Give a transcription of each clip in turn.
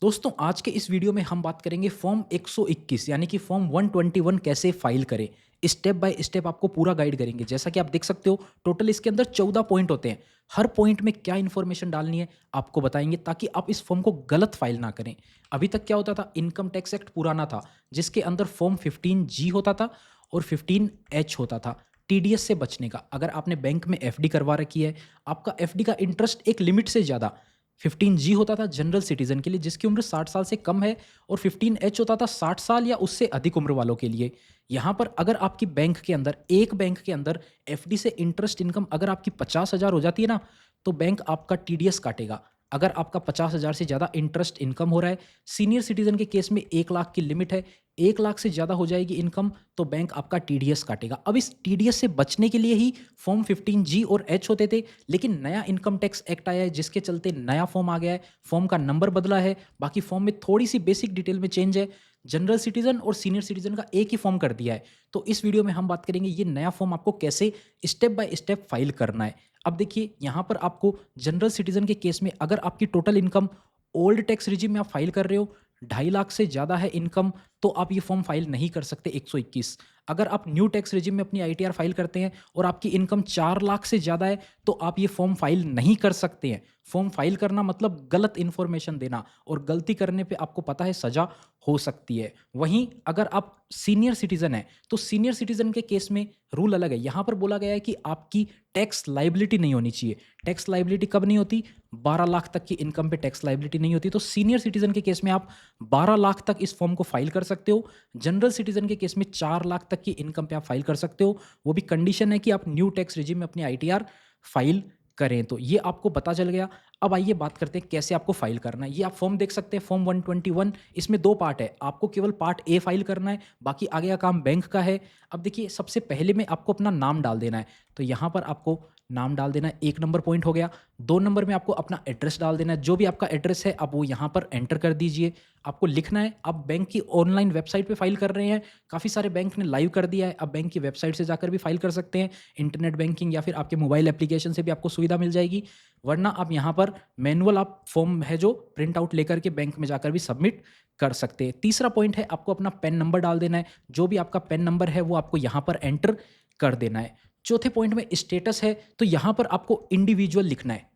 दोस्तों आज के इस वीडियो में हम बात करेंगे फॉर्म 121 यानी कि फॉर्म 121 कैसे फाइल करें। स्टेप बाय स्टेप आपको पूरा गाइड करेंगे। जैसा कि आप देख सकते हो टोटल इसके अंदर 14 पॉइंट होते हैं। हर पॉइंट में क्या इन्फॉर्मेशन डालनी है आपको बताएंगे ताकि आप इस फॉर्म को गलत फाइल ना करें। अभी तक क्या होता था, इनकम टैक्स एक्ट पुराना था जिसके अंदर फॉर्म 15G होता था और 15H होता था टीडीएस से बचने का। अगर आपने बैंक में एफडी करवा रखी है, आपका एफडी का इंटरेस्ट एक लिमिट से ज़्यादा 15G होता था जनरल सिटीजन के लिए जिसकी उम्र 60 साल से कम है, और 15H होता था 60 साल या उससे अधिक उम्र वालों के लिए। यहाँ पर अगर आपकी बैंक के अंदर एक बैंक के अंदर एफडी से इंटरेस्ट इनकम अगर आपकी 50,000 हो जाती है ना, तो बैंक आपका टीडीएस काटेगा। अगर आपका 50,000 से ज़्यादा इंटरेस्ट इनकम हो रहा है, सीनियर सिटीजन के केस में 1 लाख की लिमिट है, 1 लाख से ज़्यादा हो जाएगी इनकम तो बैंक आपका टीडीएस काटेगा। अब इस टीडीएस से बचने के लिए ही फॉर्म 15G और H होते थे, लेकिन नया इनकम टैक्स एक्ट आया है जिसके चलते नया फॉर्म आ गया है। फॉर्म का नंबर बदला है, बाकी फॉर्म में थोड़ी सी बेसिक डिटेल में चेंज है। जनरल सिटीजन और सीनियर सिटीजन का एक ही फॉर्म कर दिया है। तो इस वीडियो में हम बात करेंगे ये नया फॉर्म आपको कैसे स्टेप बाय स्टेप फाइल करना है। अब देखिए यहाँ पर आपको जनरल सिटीजन के केस में अगर आपकी total income old tax regime में आप फाइल कर रहे हो, 2.5 लाख से ज़्यादा है इनकम, तो आप ये फॉर्म फाइल नहीं कर सकते 121। अगर आप न्यू टैक्स रिजिम में अपनी आईटीआर फाइल करते हैं और आपकी इनकम 4 लाख से ज़्यादा है तो आप ये फॉर्म फाइल नहीं कर सकते हैं। फॉर्म फाइल करना मतलब गलत इन्फॉर्मेशन देना, और गलती करने पे आपको पता है सज़ा हो सकती है। वहीं अगर आप सीनियर सिटीज़न हैं तो सीनियर सिटीज़न के केस में रूल अलग है। यहाँ पर बोला गया है कि आपकी टैक्स लाइबिलिटी नहीं होनी चाहिए। टैक्स लाइबिलिटी कब नहीं होती? 12 लाख तक की इनकम पे टैक्स लाइबिलिटी नहीं होती। तो सीनियर सिटीज़न के केस में आप 12 लाख तक इस फॉर्म को फाइल कर सकते हो। जनरल सिटीज़न के केस में 4 लाख तक की इनकम पे आप फाइल कर सकते हो। वो भी कंडीशन है कि आप न्यू टैक्स रिजिम में अपनी आईटीआर फाइल करें। तो ये आपको पता चल गया। अब आइए बात करते हैं कैसे आपको फाइल करना है। ये आप फॉर्म देख सकते हैं फॉर्म 121। इसमें 2 पार्ट है, आपको केवल पार्ट ए फाइल करना है, बाकी आगे का काम बैंक का है। अब देखिए सबसे पहले में आपको अपना नाम डाल देना है, तो यहाँ पर आपको नाम डाल देना है, 1 नंबर पॉइंट हो गया। 2 नंबर में आपको अपना एड्रेस डाल देना है, जो भी आपका एड्रेस है आप वो यहाँ पर एंटर कर दीजिए। आपको लिखना है, आप बैंक की ऑनलाइन वेबसाइट पे फाइल कर रहे हैं, काफ़ी सारे बैंक ने लाइव कर दिया है, आप बैंक की वेबसाइट से जाकर भी फाइल कर सकते हैं। इंटरनेट बैंकिंग या फिर आपके मोबाइल एप्लीकेशन से भी आपको सुविधा मिल जाएगी, वरना आप यहाँ पर मैनुअल आप फॉर्म है जो प्रिंट आउट लेकर के बैंक में जाकर भी सबमिट कर सकते हैं। तीसरा पॉइंट है आपको अपना पैन नंबर डाल देना है, जो भी आपका पैन नंबर है वो आपको यहाँ पर एंटर कर देना है। चौथे पॉइंट में स्टेटस है, तो यहाँ पर आपको इंडिविजुअल लिखना है।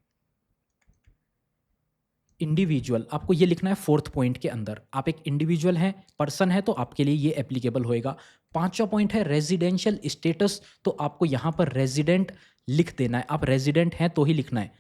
इंडिविजुअल आपको ये लिखना है 4th पॉइंट के अंदर। आप एक इंडिविजुअल हैं, पर्सन है, तो आपके लिए ये एप्लीकेबल होएगा। 5वां पॉइंट है रेजिडेंशियल स्टेटस, तो आपको यहाँ पर रेजिडेंट लिख देना है। आप रेजिडेंट हैं तो ही लिखना है,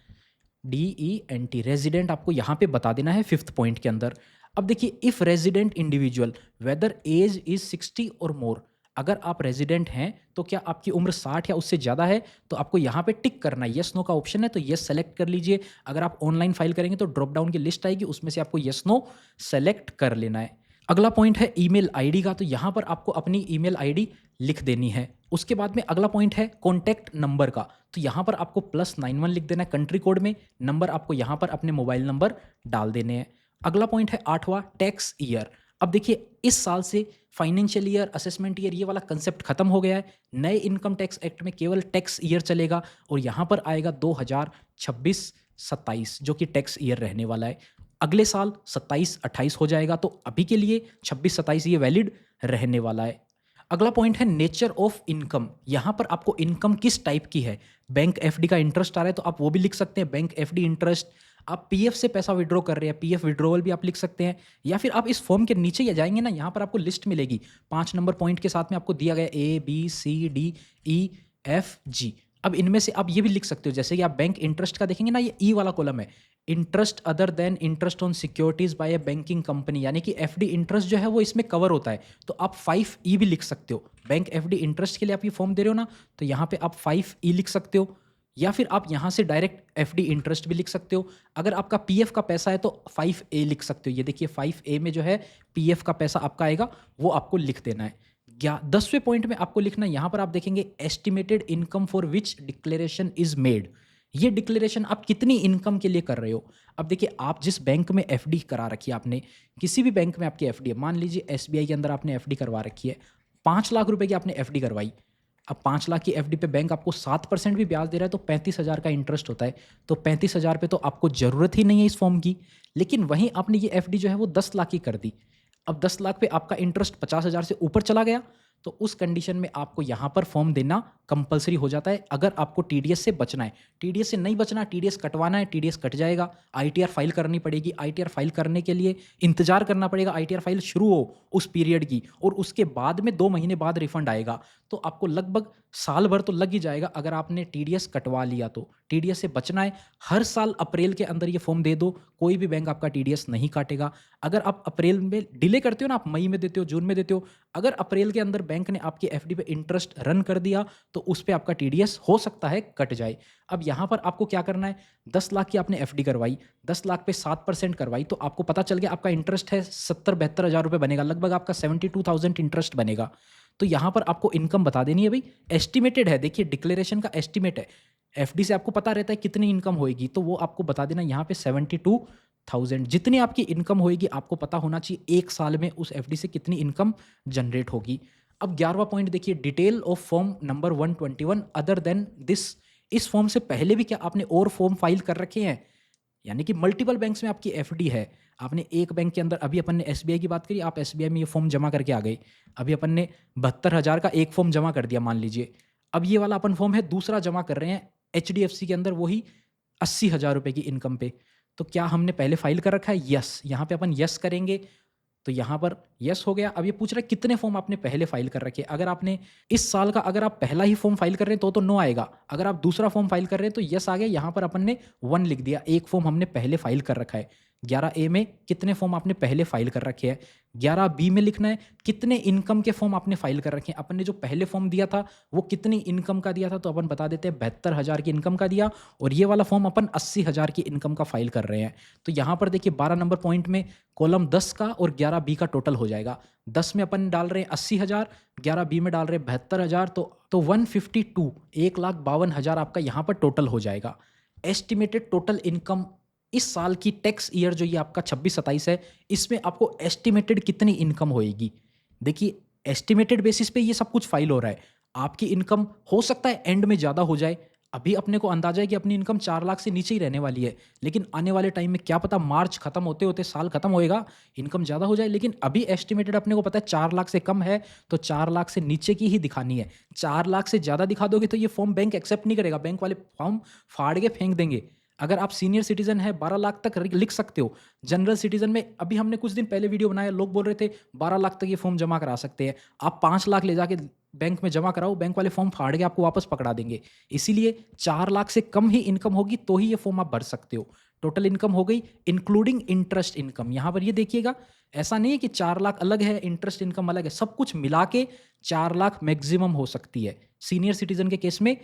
DENT रेजिडेंट आपको यहाँ पे बता देना है 5th पॉइंट के अंदर। अब देखिए if resident individual whether age is 60 और मोर, अगर आप रेजिडेंट हैं तो क्या आपकी उम्र 60 या उससे ज़्यादा है, तो आपको यहाँ पे टिक करना है। येस नो का ऑप्शन है तो येस सेलेक्ट कर लीजिए। अगर आप ऑनलाइन फाइल करेंगे तो ड्रॉप डाउन की लिस्ट आएगी, उसमें से आपको येस नो सेलेक्ट कर लेना है। अगला पॉइंट है ईमेल आईडी का, तो यहाँ पर आपको अपनी ईमेल आईडी लिख देनी है। उसके बाद में अगला पॉइंट है कॉन्टैक्ट नंबर का, तो यहाँ पर आपको +91 लिख देना है कंट्री कोड में। नंबर आपको यहाँ पर अपने मोबाइल नंबर डाल देने हैं। अगला पॉइंट है 8वां टैक्स ईयर। अब देखिए इस साल से फाइनेंशियल ईयर, असेसमेंट ईयर, ये वाला कंसेप्ट खत्म हो गया है। नए इनकम टैक्स एक्ट में केवल टैक्स ईयर चलेगा, और यहाँ पर आएगा 2026-27 जो कि टैक्स ईयर रहने वाला है। अगले साल 27-28 हो जाएगा, तो अभी के लिए 26-27 ये वैलिड रहने वाला है। अगला पॉइंट है नेचर ऑफ इनकम। यहाँ पर आपको इनकम किस टाइप की है। बैंक एफडी का इंटरेस्ट आ रहा है तो आप वो भी लिख सकते हैं, बैंक एफडी इंटरेस्ट। आप पीएफ से पैसा विड्रॉ कर रहे हैं, पीएफ विड्रॉवल भी आप लिख सकते हैं। या फिर आप इस फॉर्म के नीचे या जाएंगे ना, यहाँ पर आपको लिस्ट मिलेगी 5 नंबर पॉइंट के साथ में आपको दिया गया ABCDEFG। अब इनमें से आप ये भी लिख सकते हो, जैसे कि आप बैंक इंटरेस्ट का देखेंगे ना, ये ई वाला कॉलम है, interest other than interest on securities by A banking company, यानी कि एफडी इंटरेस्ट जो है वो इसमें कवर होता है। तो आप 5E भी लिख सकते हो। बैंक एफडी इंटरेस्ट के लिए आप ये फॉर्म दे रहे हो ना, तो यहाँ पे आप 5E लिख सकते हो, या फिर आप यहाँ से डायरेक्ट एफडी इंटरेस्ट भी लिख सकते हो। अगर आपका पीएफ का पैसा है तो 5A लिख सकते हो। ये देखिए 5A में जो है पीएफ का पैसा आपका आएगा, वो आपको लिख देना है। 10वें पॉइंट में आपको लिखना है, यहाँ पर आप देखेंगे estimated income for which declaration is made. ये डिक्लेरेशन आप कितनी इनकम के लिए कर रहे हो। अब देखिए आप जिस बैंक में एफडी करा रखी है, आपने किसी भी बैंक में आपकी एफडी है, मान लीजिए एसबीआई के अंदर आपने एफडी करवा रखी है, 5 लाख रुपए की आपने एफडी करवाई, अब 5 लाख की एफडी पे बैंक आपको 7% भी ब्याज दे रहा है तो 35,000 का इंटरेस्ट होता है। तो 35,000 पे तो आपको ज़रूरत ही नहीं है इस फॉर्म की। लेकिन वहीं आपने ये एफडी जो है वो 10 लाख की कर दी। अब 10 लाख पे आपका इंटरेस्ट 50,000 से ऊपर चला गया, तो उस कंडीशन में आपको यहाँ पर फॉर्म देना कंपलसरी हो जाता है अगर आपको टीडीएस से बचना है। टीडीएस से नहीं बचना, टीडीएस कटवाना है, टीडीएस कट जाएगा, आईटीआर फाइल करनी पड़ेगी। आईटीआर फाइल करने के लिए इंतजार करना पड़ेगा, आईटीआर फाइल शुरू हो उस पीरियड की, और उसके बाद में 2 महीने बाद रिफंड आएगा। तो आपको लगभग साल भर तो लग ही जाएगा अगर आपने टीडीएस कटवा लिया तो। टीडीएस से बचना है, हर साल अप्रैल के अंदर ये फॉर्म दे दो, कोई भी बैंक आपका टीडीएस नहीं काटेगा। अगर आप अप्रैल में डिले करते हो ना, आप मई में देते हो, जून में देते हो, अगर अप्रैल के अंदर बैंक ने आपकी एफडी पे इंटरेस्ट रन कर दिया तो उस पे आपका टीडीएस हो सकता है कट जाए। अब यहाँ पर आपको क्या करना है, 10 लाख की आपने एफडी करवाई, 10 लाख पे 7% करवाई, तो आपको पता चल गया आपका इंटरेस्ट है 70-72 हज़ार रुपये बनेगा, लगभग आपका 72,000 इंटरेस्ट बनेगा। तो यहाँ पर आपको इनकम बता देनी है भाई, एस्टिमेटेड है, देखिए डिक्लेरेशन का एस्टिमेट है। एफडी से आपको पता रहता है कितनी इनकम होएगी, तो वो आपको बता देना यहाँ पे 72,000। जितनी आपकी इनकम होएगी आपको पता होना चाहिए एक साल में उस एफडी से कितनी इनकम जनरेट होगी। अब 11वां पॉइंट देखिए, detail of form number 121 other than this. इस फॉर्म से पहले भी क्या आपने और फॉर्म फाइल कर रखे हैं? यानी कि मल्टीपल बैंक्स में आपकी एफडी है, आपने एक बैंक के अंदर, अभी अपन ने एसबीआई की बात करी, आप एसबीआई में ये फॉर्म जमा करके आ गए, अभी अपन ने 72,000 का एक फॉर्म जमा कर दिया मान लीजिए। अब ये वाला अपन फॉर्म है दूसरा जमा कर रहे हैं एचडीएफसी के अंदर, वही 80,000 रुपये की इनकम पे। तो क्या हमने पहले फाइल कर रखा है? यस, यहाँ पे अपन यस करेंगे तो यहाँ पर यस हो गया। अब ये पूछ रहा है कितने फॉर्म आपने पहले फाइल कर रखे हैं। अगर आपने इस साल का अगर आप पहला ही फॉर्म फाइल कर रहे हैं तो नो आएगा, अगर आप दूसरा फॉर्म फाइल कर रहे हैं तो यस आ गया। यहाँ पर अपन ने 1 लिख दिया, एक फॉर्म हमने पहले फाइल कर रखा है। 11A में कितने फॉर्म आपने पहले फाइल कर रखे हैं। 11B में लिखना है कितने इनकम के फॉर्म आपने फाइल कर रखे हैं। अपन ने जो पहले फॉर्म दिया था वो कितनी इनकम का दिया था, तो अपन बता देते हैं 72,000 की इनकम का दिया, और ये वाला फॉर्म अपन 80,000 की इनकम का फाइल कर रहे हैं। तो यहाँ पर देखिए 12 नंबर पॉइंट में कॉलम 10 का और 11B का टोटल हो जाएगा। 10 में अपन डाल रहे हैं 80,000, 11B में डाल रहे हैं 72,000, तो 152 1,52,000 आपका यहाँ पर टोटल हो जाएगा। एस्टिमेटेड टोटल इनकम इस साल की टैक्स ईयर जो ये आपका 26-27 है, इसमें आपको एस्टिमेटेड कितनी इनकम होएगी। देखिए एस्टिमेटेड बेसिस पे ये सब कुछ फाइल हो रहा है। आपकी इनकम हो सकता है एंड में ज़्यादा हो जाए, अभी अपने को अंदाजा है कि अपनी इनकम 4 लाख से नीचे ही रहने वाली है, लेकिन आने वाले टाइम में क्या पता मार्च खत्म होते होते साल खत्म होएगा, इनकम ज़्यादा हो जाए। लेकिन अभी एस्टिमेटेड अपने को पता है 4 लाख से कम है, तो 4 लाख से नीचे की ही दिखानी है। 4 लाख से ज़्यादा दिखा दोगे तो ये फॉर्म बैंक एक्सेप्ट नहीं करेगा, बैंक वाले फॉर्म फाड़ के फेंक देंगे। अगर आप सीनियर सिटीजन है 12 लाख तक लिख सकते हो। जनरल सिटीजन में अभी हमने कुछ दिन पहले वीडियो बनाया, लोग बोल रहे थे 12 लाख तक ये फॉर्म जमा करा सकते हैं। आप 5 लाख ले जाके बैंक में जमा कराओ, बैंक वाले फॉर्म फाड़ के आपको वापस पकड़ा देंगे। इसीलिए 4 लाख से कम ही इनकम होगी तो ही ये फॉर्म आप भर सकते हो। टोटल इनकम हो गई इंक्लूडिंग इंटरेस्ट इनकम। यहाँ पर ये देखिएगा, ऐसा नहीं है कि 4 लाख अलग है इंटरेस्ट इनकम अलग है, सब कुछ मिला के 4 लाख मैक्सिमम हो सकती है। सीनियर सिटीजन के केस में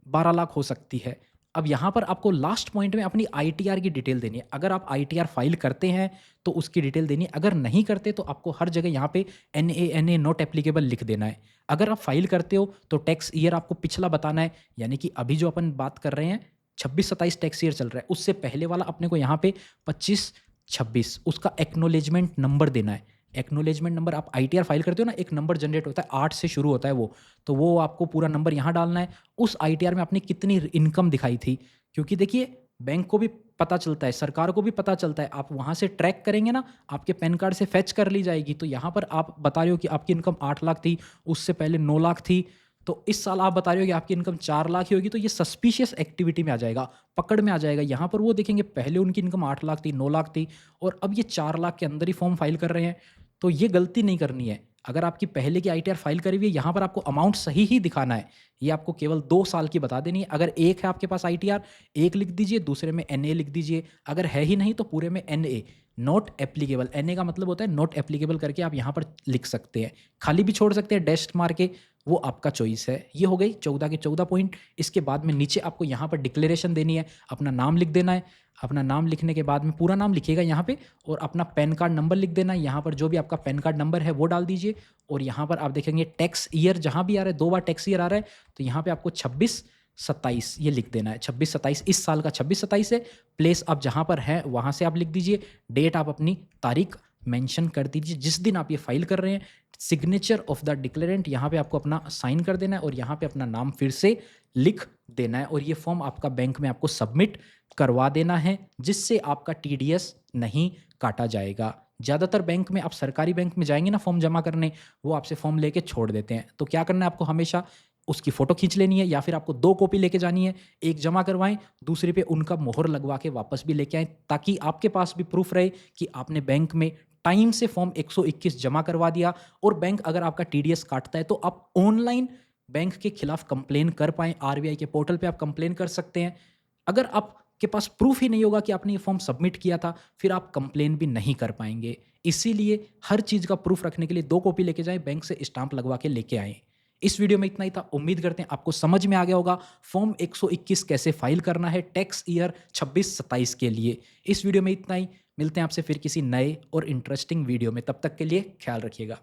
12 लाख हो सकती है। अब यहाँ पर आपको लास्ट पॉइंट में अपनी आईटीआर की डिटेल देनी है। अगर आप आईटीआर फाइल करते हैं तो उसकी डिटेल देनी है, अगर नहीं करते तो आपको हर जगह यहाँ पे NA नॉट एप्लीकेबल लिख देना है। अगर आप फाइल करते हो तो टैक्स ईयर आपको पिछला बताना है, यानी कि अभी जो अपन बात कर रहे हैं 26-27 टैक्स ईयर चल रहा है, उससे पहले वाला अपने को यहाँ पे 25-26 उसका एक्नोलेजमेंट नंबर देना है। एक्नोलेजमेंट नंबर, आप आईटीआर फाइल करते हो ना, एक नंबर जनरेट होता है 8 से शुरू होता है वो, तो वो आपको पूरा नंबर यहाँ डालना है। उस आईटीआर में आपने कितनी इनकम दिखाई थी, क्योंकि देखिए बैंक को भी पता चलता है, सरकार को भी पता चलता है, आप वहाँ से ट्रैक करेंगे ना, आपके पैन कार्ड से फैच कर ली जाएगी। तो यहाँ पर आप बता रहे हो कि आपकी इनकम 8 लाख थी, उससे पहले 9 लाख थी, तो इस साल आप बता रहे हो कि आपकी इनकम 4 लाख ही होगी, तो ये सस्पिशियस एक्टिविटी में आ जाएगा, पकड़ में आ जाएगा। यहाँ पर वो देखेंगे पहले उनकी इनकम 8 लाख थी, 9 लाख थी, और अब ये 4 लाख के अंदर ही फॉर्म फाइल कर रहे हैं, तो ये गलती नहीं करनी है। अगर आपकी पहले की आईटीआर फाइल करी हुई है, यहाँ पर आपको अमाउंट सही ही दिखाना है। ये आपको केवल 2 साल की बता देनी है। अगर एक है आपके पास आईटीआर, एक लिख दीजिए, दूसरे में NA लिख दीजिए। अगर है ही नहीं तो पूरे में NA नॉट एप्लीकेबल, NA का मतलब होता है नॉट एप्लीकेबल करके आप यहाँ पर लिख सकते हैं, खाली भी छोड़ सकते हैं डैश मार के, वो आपका चॉइस है। ये हो गई 14 के 14 पॉइंट। इसके बाद में नीचे आपको यहाँ पर डिक्लेरेशन देनी है, अपना नाम लिख देना है। अपना नाम लिखने के बाद में पूरा नाम लिखिएगा यहाँ पे, और अपना पैन कार्ड नंबर लिख देना है। यहाँ पर जो भी आपका पैन कार्ड नंबर है वो डाल दीजिए, और यहाँ पर आप देखेंगे टैक्स ईयर जहाँ भी आ रहा है, 2 बार टैक्स ईयर आ रहा है, तो यहाँ पे आपको 26-27 ये लिख देना है। 26-27 इस साल का 26-27 है। प्लेस आप जहाँ पर हैं वहाँ से आप लिख दीजिए, डेट आप अपनी तारीख मेंशन कर दीजिए जिस दिन आप ये फाइल कर रहे हैं। सिग्नेचर ऑफ द डिक्लेरेंट यहाँ पे आपको अपना साइन कर देना है और यहाँ पे अपना नाम फिर से लिख देना है और ये फॉर्म आपका बैंक में आपको सबमिट करवा देना है, जिससे आपका टीडीएस नहीं काटा जाएगा। ज़्यादातर बैंक में, आप सरकारी बैंक में जाएंगे ना फॉर्म जमा करने, वो आपसे फॉर्म लेके छोड़ देते हैं। तो क्या करना है आपको, हमेशा उसकी फ़ोटो खींच लेनी है या फिर आपको 2 कॉपी लेके जानी है। एक जमा करवाएँ, दूसरे पे उनका मोहर लगवा के वापस भी लेके आएँ, ताकि आपके पास भी प्रूफ़ रहे कि आपने बैंक में टाइम से फ़ॉर्म 121 जमा करवा दिया। और बैंक अगर आपका टीडीएस काटता है तो आप ऑनलाइन बैंक के खिलाफ कंप्लेन कर पाएँ। आरबीआई के पोर्टल पे आप कंप्लेन कर सकते हैं। अगर आपके पास प्रूफ़ ही नहीं होगा कि आपने ये फ़ॉर्म सबमिट किया था, फिर आप कंप्लेन भी नहीं कर पाएँगे। इसीलिए हर चीज़ का प्रूफ़ रखने के लिए 2 कॉपी लेके जाएँ, बैंक से स्टाम्प लगवा के लेके आएँ। इस वीडियो में इतना ही था। उम्मीद करते हैं आपको समझ में आ गया होगा फॉर्म 121 कैसे फाइल करना है टैक्स ईयर 26-27 के लिए। इस वीडियो में इतना ही। मिलते हैं आपसे फिर किसी नए और इंटरेस्टिंग वीडियो में। तब तक के लिए ख्याल रखिएगा।